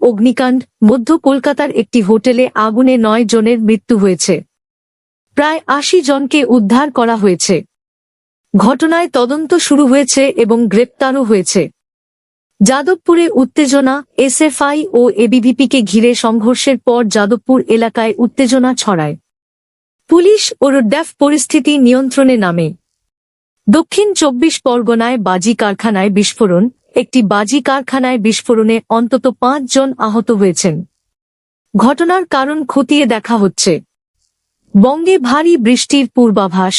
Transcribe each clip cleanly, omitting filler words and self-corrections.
অগ্নিকাণ্ড মধ্য কলকাতার একটি হোটেলে আগুনে 9 জনের মৃত্যু হয়েছে। প্রায় 80 জনকে উদ্ধার করা হয়েছে। ঘটনায় তদন্ত শুরু হয়েছে এবং গ্রেপ্তারও হয়েছে। যাদবপুরে উত্তেজনা, এসএফআই ও এবিভিপিকে ঘিরে সংঘর্ষের পর যাদবপুর এলাকায় উত্তেজনা ছড়ায়। পুলিশ ও র্যাব পরিস্থিতি নিয়ন্ত্রণে নামে। দক্ষিণ 24 পরগনায় বাজি কারখানায় বিস্ফোরণ। একটি বাজি কারখানায় বিস্ফোরণে অন্তত 5 জন আহত হয়েছেন। ঘটনার কারণ খতিয়ে দেখা হচ্ছে। বঙ্গে ভারী বৃষ্টির পূর্বাভাস।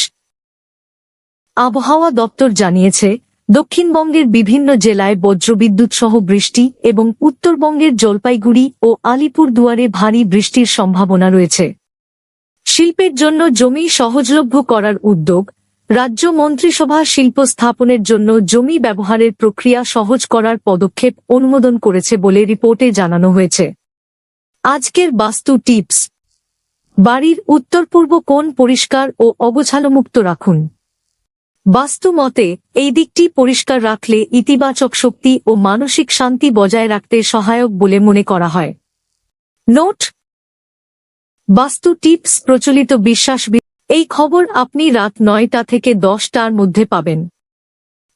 আবহাওয়া দপ্তর জানিয়েছে, দক্ষিণবঙ্গের বিভিন্ন জেলায় বজ্রবিদ্যুৎ সহ বৃষ্টি এবং উত্তরবঙ্গের জলপাইগুড়ি ও আলিপুরদুয়ারে ভারী বৃষ্টির সম্ভাবনা রয়েছে। শিল্পের জন্য জমি সহজলভ্য করার উদ্যোগ। রাজ্য মন্ত্রিসভা শিল্প স্থাপনের জন্য জমি ব্যবহারের প্রক্রিয়া সহজ করার পদক্ষেপ অনুমোদন করেছে বলে রিপোর্টে জানানো হয়েছে। আজকের বাস্তু টিপস। বাড়ির উত্তর-পূর্ব কোণ পরিষ্কার ও অগোছালোমুক্ত রাখুন। বাস্তু মতে এই দিকটি পরিষ্কার রাখলে ইতিবাচক শক্তি ও মানসিক শান্তি বজায় রাখতে সহায়ক বলে মনে করা হয়। নোট: বাস্তু টিপস প্রচলিত বিশ্বাস। এই খবর আপনি রাত 9টা থেকে 10টার মধ্যে পাবেন,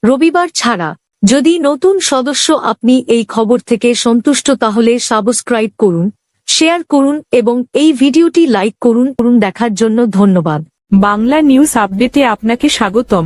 রবিবার ছাড়া। যদি নতুন সদস্য আপনি এই খবর থেকে সন্তুষ্ট তাহলে সাবস্ক্রাইব করুন, শেয়ার করুন এবং এই ভিডিওটি লাইক করুন। দেখার জন্য ধন্যবাদ। বাংলা নিউজ আপডেটে আপনাকে স্বাগতম।